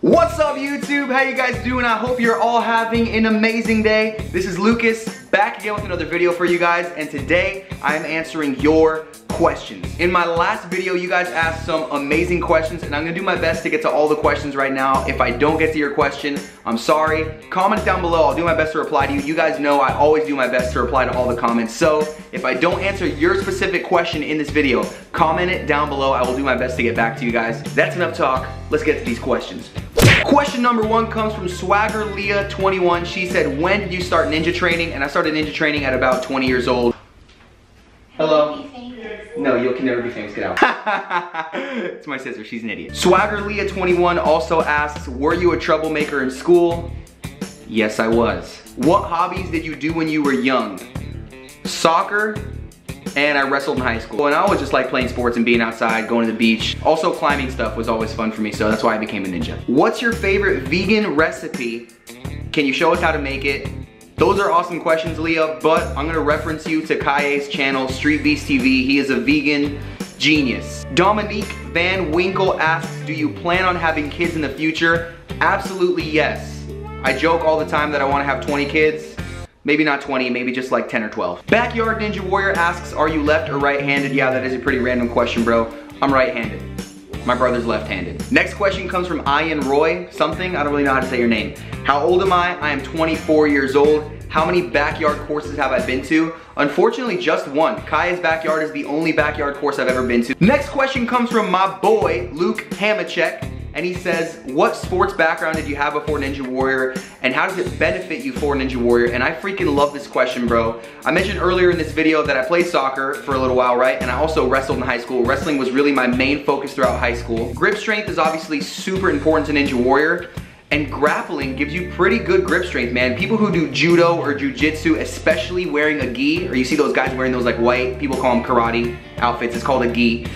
What's up YouTube? How you guys doing? I hope you're all having an amazing day. This is Lucas, back again with another video for you guys, and today I am answering your questions. In my last video, you guys asked some amazing questions, and I'm gonna do my best to get to all the questions right now. If I don't get to your question, I'm sorry. Comment down below, I'll do my best to reply to you. You guys know I always do my best to reply to all the comments, so if I don't answer your specific question in this video, comment it down below. I will do my best to get back to you guys. That's enough talk, let's get to these questions. Question number one comes from Swagger Leah 21. She said, when did you start ninja training? And I started ninja training at about 20 years old. Hello? No, you can never be famous, get out. It's my sister, she's an idiot. Swagger Leah 21 also asks, were you a troublemaker in school? Yes, I was. What hobbies did you do when you were young? Soccer, and I wrestled in high school. And I always just like playing sports and being outside, going to the beach. Also climbing stuff was always fun for me, so that's why I became a ninja. What's your favorite vegan recipe? Can you show us how to make it? Those are awesome questions, Leah, but I'm gonna reference you to Kaye's channel, Street Beast TV. He is a vegan genius. Dominique Van Winkle asks, do you plan on having kids in the future? Absolutely yes. I joke all the time that I wanna have 20 kids. Maybe not 20, maybe just like 10 or 12. Backyard Ninja Warrior asks, are you left or right-handed? Yeah, that is a pretty random question, bro. I'm right-handed. My brother's left-handed. Next question comes from Ian Roy something. I don't really know how to say your name. How old am I? I am 24 years old. How many backyard courses have I been to? Unfortunately, just one. Kaya's backyard is the only backyard course I've ever been to. Next question comes from my boy, Luke Hamachek. And he says, what sports background did you have before Ninja Warrior, and how does it benefit you for Ninja Warrior? And I freaking love this question, bro. I mentioned earlier in this video that I played soccer for a little while, right? And I also wrestled in high school. Wrestling was really my main focus throughout high school. Grip strength is obviously super important to Ninja Warrior, and grappling gives you pretty good grip strength, man. People who do judo or jujitsu, especially wearing a gi, or you see those guys wearing those like white, people call them karate outfits, it's called a gi.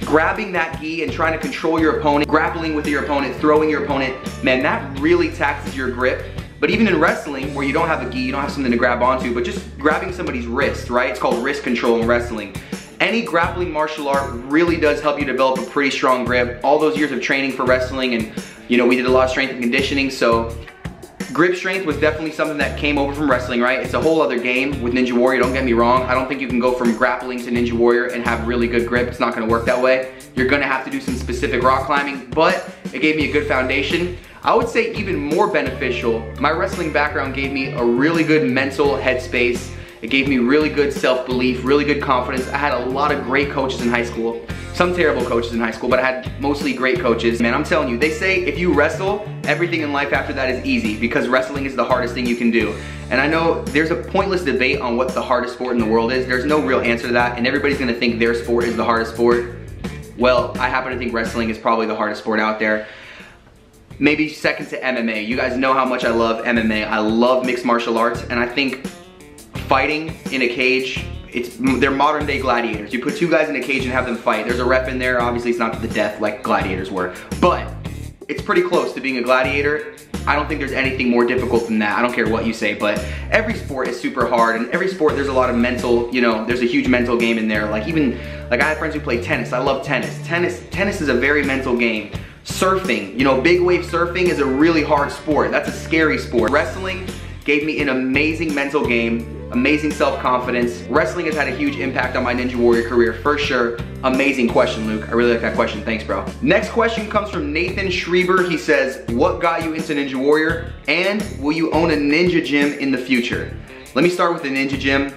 Grabbing that gi and trying to control your opponent, grappling with your opponent, throwing your opponent, man, that really taxes your grip. But even in wrestling, where you don't have a gi, you don't have something to grab onto, but just grabbing somebody's wrist, right? It's called wrist control in wrestling. Any grappling martial art really does help you develop a pretty strong grip. All those years of training for wrestling, and you know, we did a lot of strength and conditioning, so grip strength was definitely something that came over from wrestling, right? It's a whole other game with Ninja Warrior, don't get me wrong. I don't think you can go from grappling to Ninja Warrior and have really good grip. It's not gonna work that way. You're gonna have to do some specific rock climbing, but it gave me a good foundation. I would say even more beneficial, my wrestling background gave me a really good mental headspace. It gave me really good self-belief, really good confidence. I had a lot of great coaches in high school. Some terrible coaches in high school, but I had mostly great coaches. Man, I'm telling you, they say if you wrestle, everything in life after that is easy, because wrestling is the hardest thing you can do. And I know there's a pointless debate on what the hardest sport in the world is. There's no real answer to that, and everybody's gonna think their sport is the hardest sport. Well, I happen to think wrestling is probably the hardest sport out there. Maybe second to MMA. You guys know how much I love MMA. I love mixed martial arts, and I think fighting in a cage, they're modern day gladiators. You put two guys in a cage and have them fight. There's a ref in there. Obviously it's not to the death like gladiators were, but it's pretty close to being a gladiator. I don't think there's anything more difficult than that. I don't care what you say, but every sport is super hard, and every sport there's a lot of mental, you know, there's a huge mental game in there. Like I have friends who play tennis. I love tennis. Tennis is a very mental game. Surfing, you know, big wave surfing is a really hard sport. That's a scary sport. Wrestling gave me an amazing mental game, amazing self-confidence. Wrestling has had a huge impact on my Ninja Warrior career, for sure. Amazing question, Luke. I really like that question. Thanks, bro. Next question comes from Nathan Schreiber. He says, what got you into Ninja Warrior? And will you own a ninja gym in the future? Let me start with the ninja gym.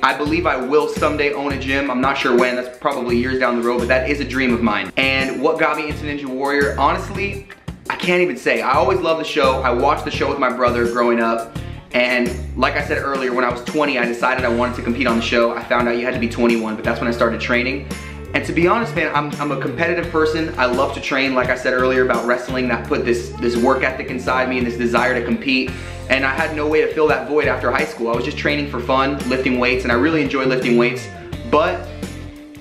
I believe I will someday own a gym. I'm not sure when. That's probably years down the road, but that is a dream of mine. And what got me into Ninja Warrior? Honestly, I can't even say. I always loved the show. I watched the show with my brother growing up. And like I said earlier, when I was 20, I decided I wanted to compete on the show. I found out you had to be 21, but that's when I started training. And to be honest, man, I'm a competitive person. I love to train. Like I said earlier about wrestling, that put this work ethic inside me and this desire to compete. And I had no way to fill that void after high school. I was just training for fun, lifting weights, and I really enjoy lifting weights. But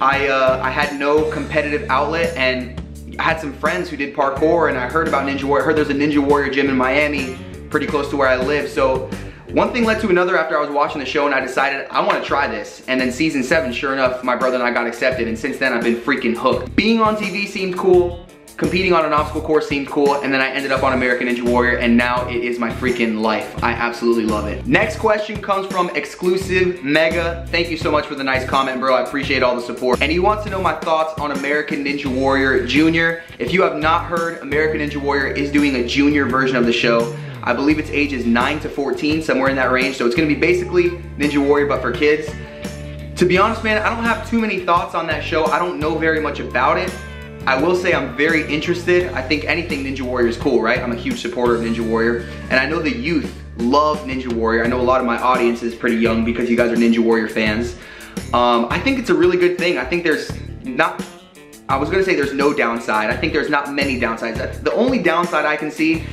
I had no competitive outlet, and I had some friends who did parkour, and I heard about Ninja Warrior. I heard there's a Ninja Warrior gym in Miami, pretty close to where I live. So one thing led to another after I was watching the show, and I decided I want to try this. And then season 7, sure enough, my brother and I got accepted, and since then I've been freaking hooked. Being on TV seemed cool. competing on an obstacle course seemed cool, and then I ended up on American Ninja Warrior, and now it is my freaking life. I absolutely love it. Next question comes from Exclusive Mega. Thank you so much for the nice comment, bro. I appreciate all the support. And he wants to know my thoughts on American Ninja Warrior Junior. If you have not heard, American Ninja Warrior is doing a junior version of the show. I believe its age is 9 to 14, somewhere in that range. So it's gonna be basically Ninja Warrior, but for kids. To be honest, man, I don't have too many thoughts on that show. I don't know very much about it. I will say I'm very interested. I think anything Ninja Warrior is cool, right? I'm a huge supporter of Ninja Warrior. And I know the youth love Ninja Warrior. I know a lot of my audience is pretty young because you guys are Ninja Warrior fans. I think it's a really good thing. I think there's not, I was gonna say there's no downside. I think there's not many downsides. The only downside I can see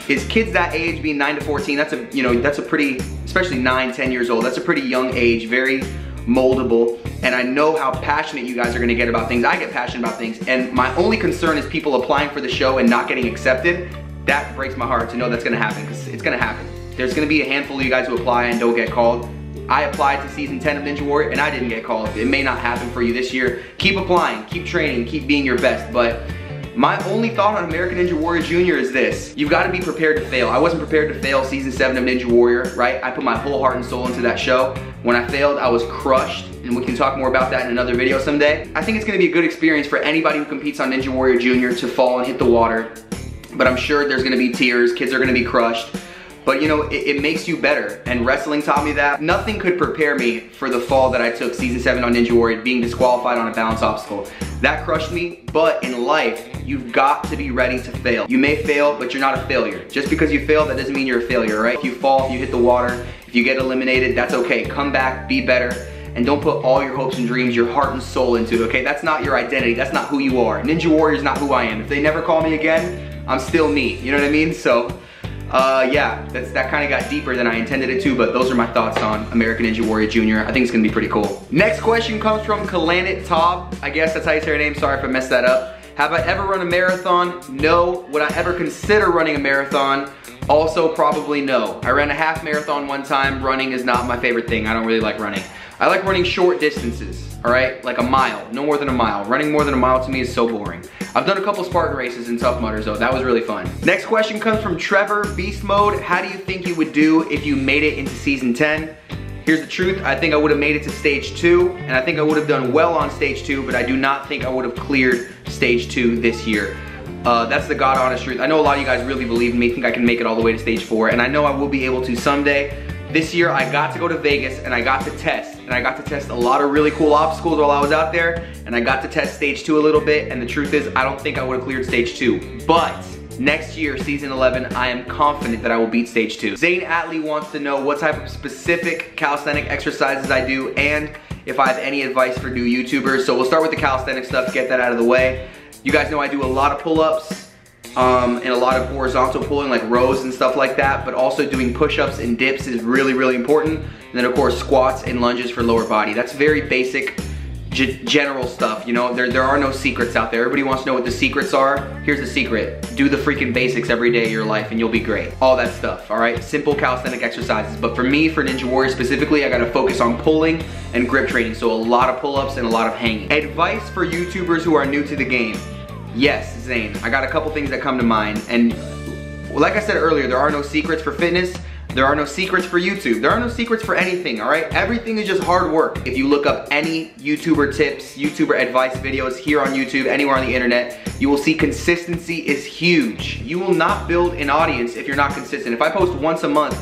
is kids that age, being 9 to 14, that's a, you know, that's a pretty, especially 9, 10 years old, that's a pretty young age, very moldable, and I know how passionate you guys are gonna get about things. I get passionate about things, and my only concern is people applying for the show and not getting accepted. That breaks my heart to know that's gonna happen, because it's gonna happen. There's gonna be a handful of you guys who apply and don't get called. I applied to season 10 of Ninja Warrior and I didn't get called. It may not happen for you this year. Keep applying, keep training, keep being your best, but my only thought on American Ninja Warrior Junior is this. You've got to be prepared to fail. I wasn't prepared to fail season 7 of Ninja Warrior, right? I put my whole heart and soul into that show. When I failed, I was crushed, and we can talk more about that in another video someday. I think it's going to be a good experience for anybody who competes on Ninja Warrior Junior to fall and hit the water, but I'm sure there's going to be tears, kids are going to be crushed. But you know, it makes you better, and wrestling taught me that. Nothing could prepare me for the fall that I took season 7 on Ninja Warrior, being disqualified on a balance obstacle. That crushed me, but in life, you've got to be ready to fail. You may fail, but you're not a failure. Just because you fail, that doesn't mean you're a failure, right? If you fall, if you hit the water, if you get eliminated, that's okay. Come back, be better, and don't put all your hopes and dreams, your heart and soul into it, okay? That's not your identity, that's not who you are. Ninja Warrior is not who I am. If they never call me again, I'm still me, you know what I mean? So, yeah, that kind of got deeper than I intended it to, but those are my thoughts on American Ninja Warrior Junior. I think it's gonna be pretty cool. Next question comes from Calisthenic. I guess that's how you say her name. Sorry if I messed that up. Have I ever run a marathon? No. Would I ever consider running a marathon? Also, probably no. I ran a half marathon one time. Running is not my favorite thing. I don't really like running. I like running short distances, all right? Like a mile, no more than a mile. Running more than a mile to me is so boring. I've done a couple Spartan races in Tough Mudders though. That was really fun. Next question comes from Trevor, Beast Mode. How do you think you would do if you made it into season 10? Here's the truth. I think I would have made it to stage 2, and I think I would have done well on stage 2, but I do not think I would have cleared stage 2 this year. That's the God honest truth. I know a lot of you guys really believe in me, think I can make it all the way to stage 4, and I know I will be able to someday. This year I got to go to Vegas and I got to test. And I got to test a lot of really cool obstacles while I was out there. And I got to test stage 2 a little bit. And the truth is, I don't think I would have cleared stage 2. But next year, season 11, I am confident that I will beat stage 2. Zane Atley wants to know what type of specific calisthenic exercises I do and if I have any advice for new YouTubers. So we'll start with the calisthenic stuff, get that out of the way. You guys know I do a lot of pull-ups. And a lot of horizontal pulling like rows and stuff like that, but also doing push-ups and dips is really, really important. And then of course squats and lunges for lower body. That's very basic, general stuff, you know? There are no secrets out there. Everybody wants to know what the secrets are. Here's the secret. Do the freaking basics every day of your life and you'll be great. All that stuff, all right? Simple calisthenic exercises. But for me, for Ninja Warrior specifically, I gotta focus on pulling and grip training. So a lot of pull-ups and a lot of hanging. Advice for YouTubers who are new to the game. Yes, Zane, I got a couple things that come to mind, and like I said earlier, there are no secrets for fitness, there are no secrets for YouTube, there are no secrets for anything, all right? Everything is just hard work. If you look up any YouTuber tips, YouTuber advice videos here on YouTube, anywhere on the internet, you will see consistency is huge. You will not build an audience if you're not consistent. If I post once a month,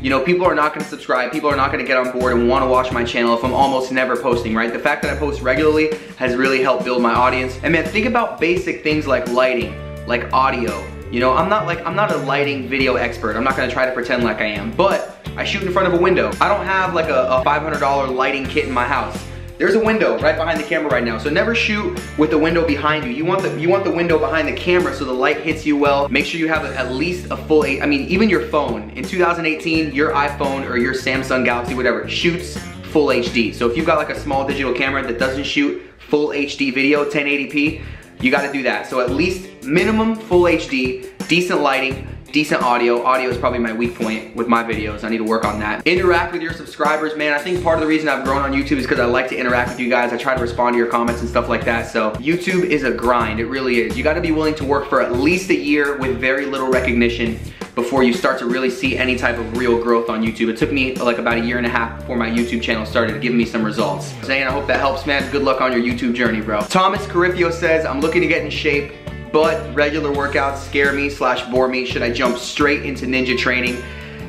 you know, people are not gonna subscribe, people are not gonna get on board and wanna watch my channel if I'm almost never posting, right? The fact that I post regularly has really helped build my audience. And man, think about basic things like lighting, like audio. You know, I'm not a lighting video expert. I'm not gonna try to pretend like I am, but I shoot in front of a window. I don't have like a $500 lighting kit in my house. There's a window right behind the camera right now, so never shoot with the window behind you. You want the window behind the camera so the light hits you well. Make sure you have at least a full, I mean, even your phone. In 2018, your iPhone or your Samsung Galaxy, whatever, shoots full HD. So if you've got like a small digital camera that doesn't shoot full HD video, 1080p, you gotta do that. So at least minimum full HD, decent lighting. decent audio. Audio is probably my weak point with my videos. I need to work on that. Interact with your subscribers, man. I think part of the reason I've grown on YouTube is because I like to interact with you guys. I try to respond to your comments and stuff like that. So YouTube is a grind, it really is. You gotta be willing to work for at least a year with very little recognition before you start to really see any type of real growth on YouTube. It took me like about a year and a half before my YouTube channel started giving me some results. Zane, I hope that helps, man. Good luck on your YouTube journey, bro. Thomas Carifio says, I'm looking to get in shape, but regular workouts scare me / bore me. Should I jump straight into ninja training?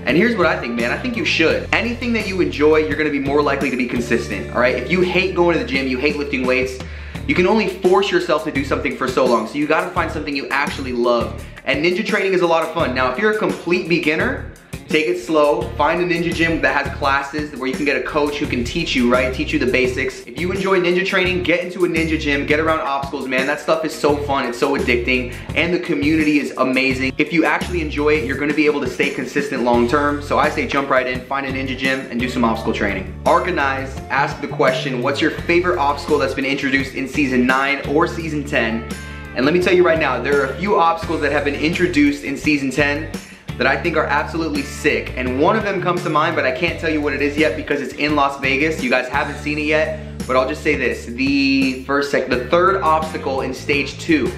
And here's what I think, man. I think you should. Anything that you enjoy, you're gonna be more likely to be consistent, all right? If you hate going to the gym, you hate lifting weights, you can only force yourself to do something for so long. So you gotta find something you actually love. And ninja training is a lot of fun. Now, if you're a complete beginner, take it slow. Find a ninja gym that has classes where you can get a coach who can teach you, right? Teach you the basics. If you enjoy ninja training, get into a ninja gym, get around obstacles, man. That stuff is so fun, it's so addicting, and the community is amazing. If you actually enjoy it, you're gonna be able to stay consistent long term. So I say jump right in, find a ninja gym, and do some obstacle training. Organize, ask the question, what's your favorite obstacle that's been introduced in season 9 or season 10? And let me tell you right now, there are a few obstacles that have been introduced in season 10 that I think are absolutely sick. And one of them comes to mind, but I can't tell you what it is yet because it's in Las Vegas. You guys haven't seen it yet, but I'll just say this. The third obstacle in stage 2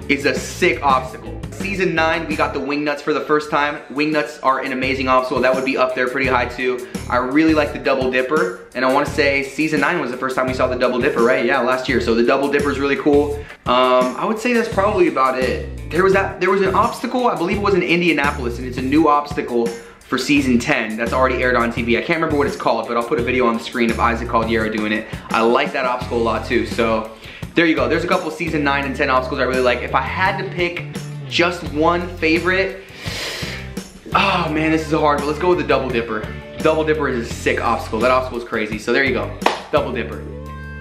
is a sick obstacle. Season 9, we got the wing nuts for the first time. Wing nuts are an amazing obstacle. That would be up there pretty high too. I really like the double dipper, and I want to say season 9 was the first time we saw the double dipper, right? Yeah, last year. So the double dipper is really cool. I would say that's probably about it. There was an obstacle, I believe it was in Indianapolis, and it's a new obstacle for season 10 that's already aired on TV. I can't remember what it's called, but I'll put a video on the screen of Isaac Caldiero doing it. I like that obstacle a lot too. So there you go. There's a couple of season 9 and 10 obstacles I really like. If I had to pick just one favorite, oh man, this is hard, but let's go with the double dipper. Double dipper is a sick obstacle. That obstacle is crazy. So there you go, double dipper.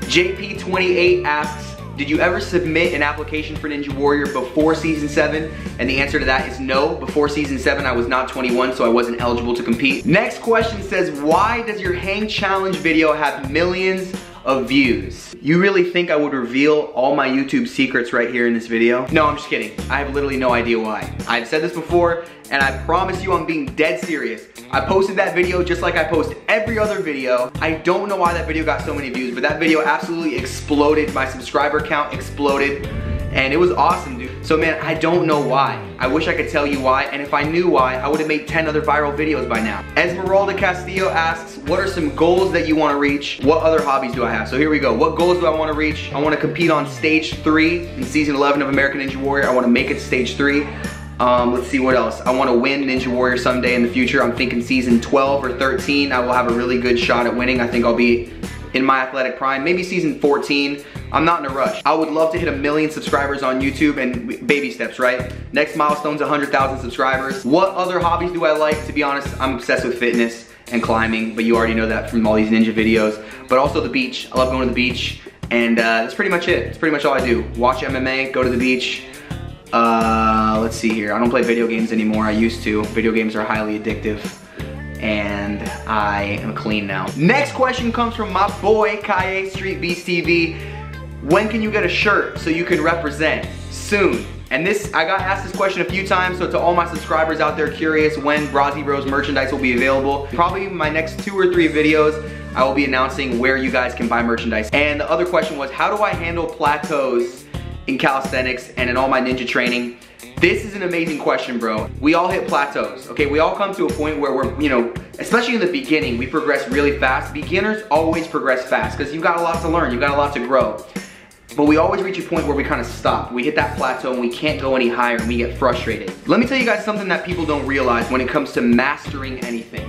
JP28 asks, did you ever submit an application for Ninja Warrior before season 7? And the answer to that is no. Before season 7, I was not 21, so I wasn't eligible to compete. Next question says, why does your hang challenge video have millions of views? You really think I would reveal all my YouTube secrets right here in this video? No, I'm just kidding. I have literally no idea why. I've said this before, and I promise you I'm being dead serious. I posted that video just like I post every other video. I don't know why that video got so many views, but that video absolutely exploded. My subscriber count exploded, and it was awesome, dude. So man, I don't know why. I wish I could tell you why, and if I knew why, I would have made 10 other viral videos by now. Esmeralda Castillo asks, what are some goals that you want to reach? What other hobbies do I have? So here we go. What goals do I want to reach? I want to compete on stage 3 in season 11 of American Ninja Warrior. I want to make it to stage 3. Let's see what else. I want to win Ninja Warrior someday in the future. I'm thinking season 12 or 13, I will have a really good shot at winning. I think I'll be in my athletic prime. Maybe season 14. I'm not in a rush. I would love to hit 1 million subscribers on YouTube, and baby steps, right? Next milestone's 100,000 subscribers. What other hobbies do I like? To be honest, I'm obsessed with fitness and climbing, but you already know that from all these ninja videos. But also the beach. I love going to the beach, and that's pretty much it. That's pretty much all I do. Watch MMA, go to the beach. Let's see here. I don't play video games anymore. I used to. Video games are highly addictive, and I am clean now. Next question comes from my boy, Kaye Street Beast TV. When can you get a shirt so you can represent? Soon. And this, I got asked this question a few times, so to all my subscribers out there curious when Brazzy Bros merchandise will be available, probably in my next 2 or 3 videos, I will be announcing where you guys can buy merchandise. And the other question was, how do I handle plateaus in calisthenics and in all my ninja training? This is an amazing question, bro. We all hit plateaus, okay? We all come to a point where we're, you know, especially in the beginning, we progress really fast. Beginners always progress fast because you've got a lot to learn, you've got a lot to grow. But we always reach a point where we kind of stop. We hit that plateau and we can't go any higher and we get frustrated. Let me tell you guys something that people don't realize when it comes to mastering anything.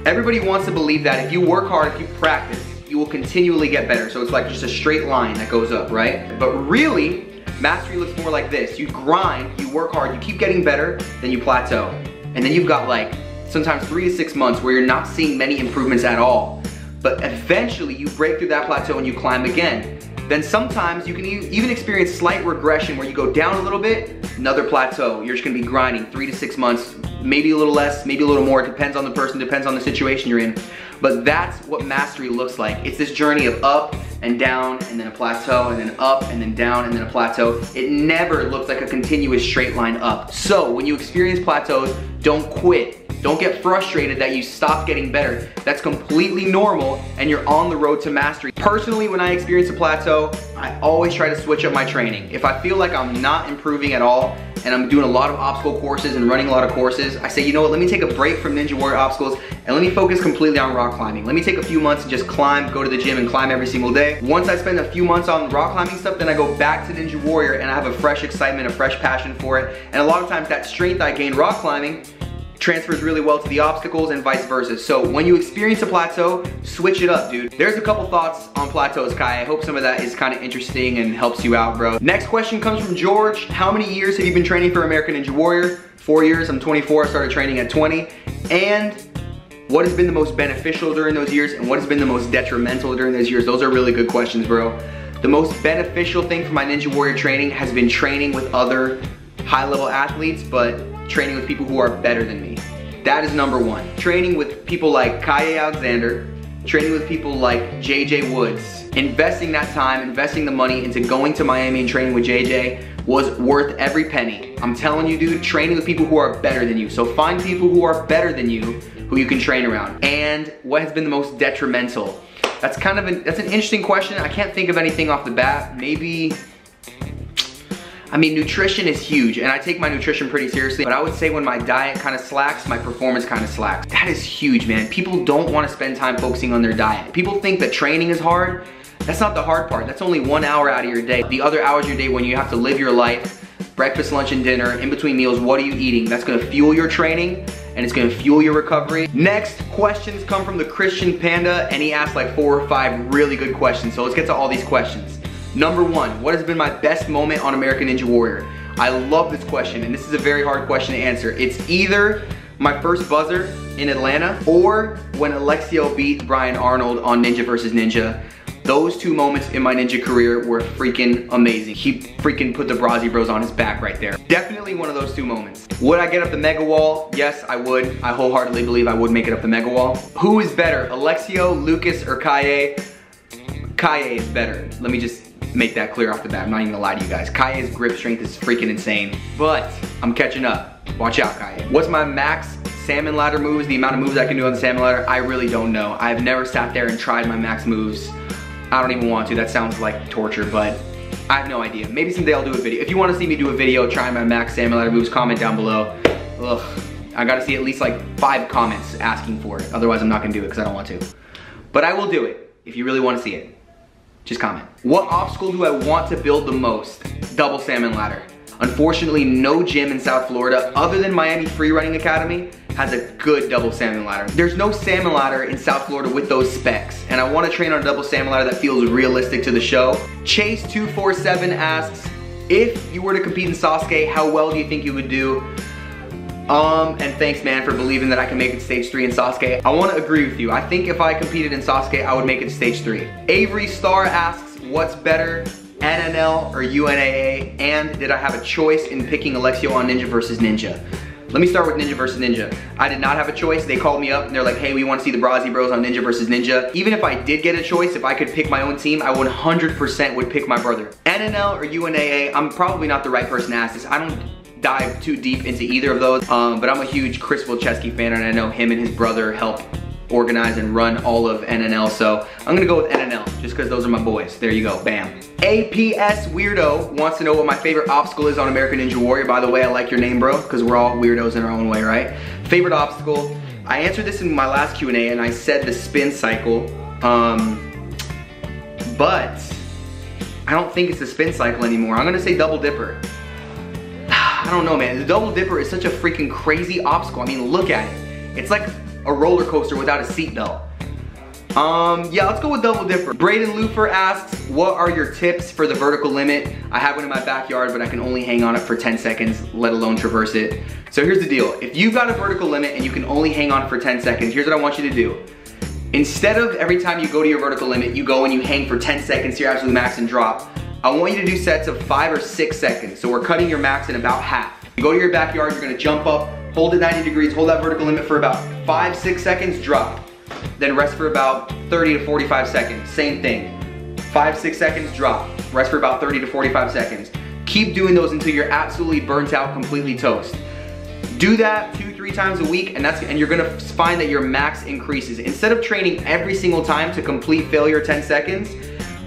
Everybody wants to believe that if you work hard, if you practice, you will continually get better. So it's like just a straight line that goes up, right? But really, mastery looks more like this. You grind, you work hard, you keep getting better, then you plateau. And then you've got like sometimes 3 to 6 months where you're not seeing many improvements at all. But eventually you break through that plateau and you climb again. Then sometimes you can even experience slight regression where you go down a little bit, another plateau. You're just gonna be grinding 3 to 6 months, maybe a little less, maybe a little more. It depends on the person, depends on the situation you're in. But that's what mastery looks like. It's this journey of up, and down and then a plateau and then up and then down and then a plateau. It never looks like a continuous straight line up. So when you experience plateaus, don't quit. Don't get frustrated that you stop getting better. That's completely normal and you're on the road to mastery. Personally, when I experience a plateau, I always try to switch up my training. If I feel like I'm not improving at all and I'm doing a lot of obstacle courses and running a lot of courses, I say, you know what, let me take a break from Ninja Warrior obstacles and let me focus completely on rock climbing. Let me take a few months and just climb, go to the gym and climb every single day. Once I spend a few months on rock climbing stuff, then I go back to Ninja Warrior and I have a fresh excitement, a fresh passion for it. And a lot of times that strength I gain rock climbing transfers really well to the obstacles and vice versa. So when you experience a plateau, switch it up, dude. There's a couple thoughts on plateaus, Kai. I hope some of that is kind of interesting and helps you out, bro. Next question comes from George. How many years have you been training for American Ninja Warrior? 4 years, I'm 24, I started training at 20. And what has been the most beneficial during those years and what has been the most detrimental during those years? Those are really good questions, bro. The most beneficial thing for my Ninja Warrior training has been training with other high-level athletes, but training with people who are better than me. That is number one. Training with people like Kai Alexander, training with people like JJ Woods, investing that time, investing the money into going to Miami and training with JJ was worth every penny. I'm telling you, dude, training with people who are better than you. So find people who are better than you who you can train around. And what has been the most detrimental? That's kind of that's an interesting question. I can't think of anything off the bat. Maybe, I mean, nutrition is huge and I take my nutrition pretty seriously, but I would say when my diet kind of slacks, my performance kind of slacks. That is huge, man. People don't want to spend time focusing on their diet. People think that training is hard. That's not the hard part. That's only 1 hour out of your day. The other hours of your day when you have to live your life, breakfast, lunch, and dinner, in between meals, what are you eating? That's gonna fuel your training and it's gonna fuel your recovery. Next questions come from the Christian Panda and he asked like 4 or 5 really good questions. So let's get to all these questions. Number 1, what has been my best moment on American Ninja Warrior? I love this question and this is a very hard question to answer. It's either my first buzzer in Atlanta or when Alexio beat Brian Arnold on Ninja vs. Ninja. Those 2 moments in my ninja career were freaking amazing. He freaking put the Brazzi Bros on his back right there. Definitely one of those 2 moments. Would I get up the mega wall? Yes, I would. I wholeheartedly believe I would make it up the mega wall. Who is better, Alexio, Lucas, or Kaye? Kaye is better. Let me just make that clear off the bat. I'm not even gonna lie to you guys. Kaye's grip strength is freaking insane, but I'm catching up. Watch out, Kaye. What's my max salmon ladder moves? The amount of moves I can do on the salmon ladder? I really don't know. I've never sat there and tried my max moves. I don't even want to. That sounds like torture, but I have no idea. Maybe someday I'll do a video. If you want to see me do a video trying my max salmon ladder moves, comment down below. Ugh, I gotta see at least like 5 comments asking for it. Otherwise I'm not gonna do it because I don't want to. But I will do it if you really want to see it. Just comment. What obstacle do I want to build the most? Double salmon ladder. Unfortunately, no gym in South Florida other than Miami Free Running Academy has a good double salmon ladder. There's no salmon ladder in South Florida with those specs, and I want to train on a double salmon ladder that feels realistic to the show. Chase247 asks, if you were to compete in Sasuke, how well do you think you would do? And thanks, man, for believing that I can make it stage 3 in Sasuke. I want to agree with you. I think if I competed in Sasuke, I would make it to stage 3. Avery Star asks, what's better, NNL or UNAA? And did I have a choice in picking Alexio on Ninja vs. Ninja? Let me start with Ninja vs. Ninja. I did not have a choice. They called me up and they're like, hey, we want to see the Brazzi Bros on Ninja vs. Ninja. Even if I did get a choice, if I could pick my own team, I 100% would pick my brother. NNL or UNAA, I'm probably not the right person to ask this. I don't dive too deep into either of those, but I'm a huge Chris Wilczewski fan and I know him and his brother help organize and run all of NNL, so I'm gonna go with NNL just because those are my boys. There you go, bam. APS Weirdo wants to know what my favorite obstacle is on American Ninja Warrior. By the way, I like your name, bro, because we're all weirdos in our own way, right? Favorite obstacle, I answered this in my last Q&A and I said the spin cycle, but I don't think it's the spin cycle anymore. I'm gonna say double dipper. I don't know, man. The double dipper is such a freaking crazy obstacle. I mean, look at it. It's like a roller coaster without a seatbelt. Yeah, let's go with double dipper. Braden Lufer asks, what are your tips for the vertical limit? I have one in my backyard, but I can only hang on it for 10 seconds, let alone traverse it. So here's the deal. If you've got a vertical limit and you can only hang on it for 10 seconds, here's what I want you to do. Instead of every time you go to your vertical limit, you go and you hang for 10 seconds to your absolute max and drop, I want you to do sets of 5 or 6 seconds. So we're cutting your max in about half. You go to your backyard, you're gonna jump up, hold it 90 degrees, hold that vertical limit for about 5-6 seconds, drop. Then rest for about 30 to 45 seconds, same thing. 5-6 seconds, drop. Rest for about 30 to 45 seconds. Keep doing those until you're absolutely burnt out, completely toast. Do that 2-3 times a week, and you're gonna find that your max increases. Instead of training every single time to complete failure 10 seconds,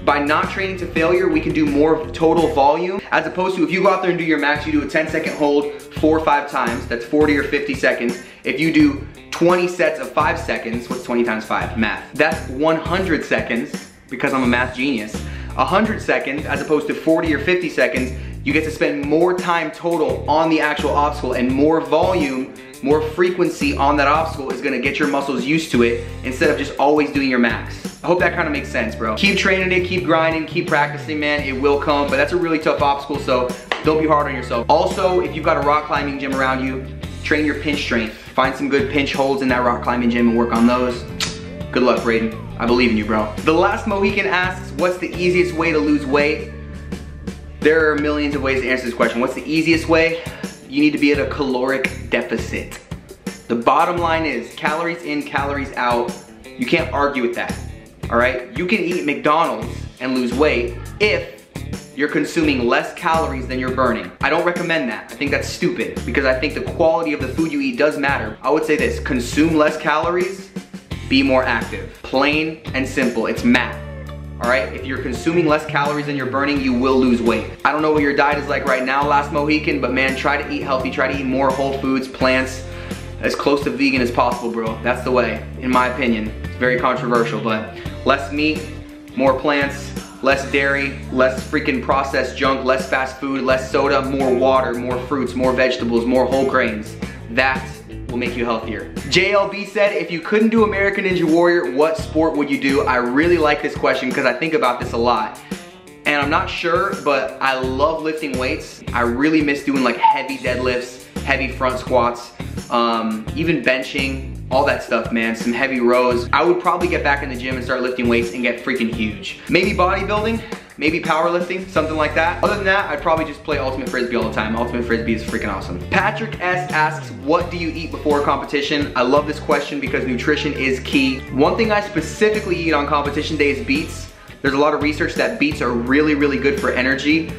by not training to failure, we can do more total volume, as opposed to if you go out there and do your max, you do a 10-second hold 4 or 5 times, that's 40 or 50 seconds. If you do 20 sets of 5 seconds, what's 20 times 5? Math. That's 100 seconds, because I'm a math genius. 100 seconds, as opposed to 40 or 50 seconds, you get to spend more time total on the actual obstacle, and more volume, more frequency on that obstacle is gonna get your muscles used to it instead of just always doing your max. I hope that kind of makes sense, bro. Keep training it, keep grinding, keep practicing, man. It will come, but that's a really tough obstacle, so don't be hard on yourself. Also, if you've got a rock climbing gym around you, train your pinch strength. Find some good pinch holds in that rock climbing gym and work on those. Good luck, Braden. I believe in you, bro. The Last Mohican asks, what's the easiest way to lose weight? There are millions of ways to answer this question. What's the easiest way? You need to be at a caloric deficit. The bottom line is calories in, calories out. You can't argue with that, all right? You can eat McDonald's and lose weight if you're consuming less calories than you're burning. I don't recommend that. I think that's stupid, because I think the quality of the food you eat does matter. I would say this, consume less calories, be more active. Plain and simple, it's math. All right, if you're consuming less calories than you're burning, you will lose weight. I don't know what your diet is like right now, Last Mohican, but man, try to eat healthy, try to eat more whole foods, plants, as close to vegan as possible, bro. That's the way, in my opinion. It's very controversial, but less meat, more plants, less dairy, less freaking processed junk, less fast food, less soda, more water, more fruits, more vegetables, more whole grains. That will make you healthier. JLB said, if you couldn't do American Ninja Warrior, what sport would you do? I really like this question because I think about this a lot. And I'm not sure, but I love lifting weights. I really miss doing like heavy deadlifts, heavy front squats, even benching, all that stuff, man. Some heavy rows. I would probably get back in the gym and start lifting weights and get freaking huge. Maybe bodybuilding, maybe powerlifting, something like that. Other than that, I'd probably just play Ultimate Frisbee all the time. Ultimate Frisbee is freaking awesome. Patrick S asks, what do you eat before a competition? I love this question because nutrition is key. One thing I specifically eat on competition day is beets. There's a lot of research that beets are really, really good for energy.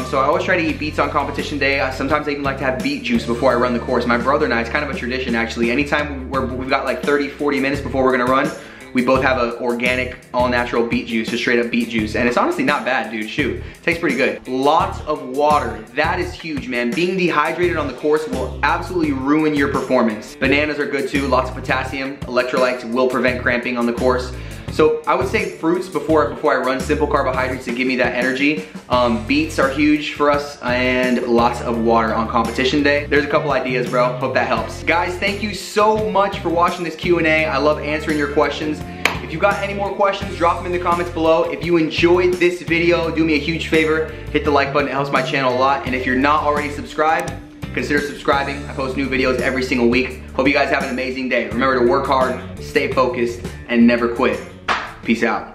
So I always try to eat beets on competition day. Sometimes I even like to have beet juice before I run the course. My brother and I, it's kind of a tradition actually. Anytime we've got like 30, 40 minutes before we're gonna run, we both have an organic, all-natural beet juice, just straight up beet juice. And it's honestly not bad, dude, shoot. Tastes pretty good. Lots of water, that is huge, man. Being dehydrated on the course will absolutely ruin your performance. Bananas are good too, lots of potassium. Electrolytes will prevent cramping on the course. So I would say fruits before I run, simple carbohydrates to give me that energy. Beets are huge for us, and lots of water on competition day. There's a couple ideas, bro. Hope that helps. Guys, thank you so much for watching this Q&A. I love answering your questions. If you've got any more questions, drop them in the comments below. If you enjoyed this video, do me a huge favor, hit the like button, it helps my channel a lot. And if you're not already subscribed, consider subscribing. I post new videos every single week. Hope you guys have an amazing day. Remember to work hard, stay focused, and never quit. Peace out.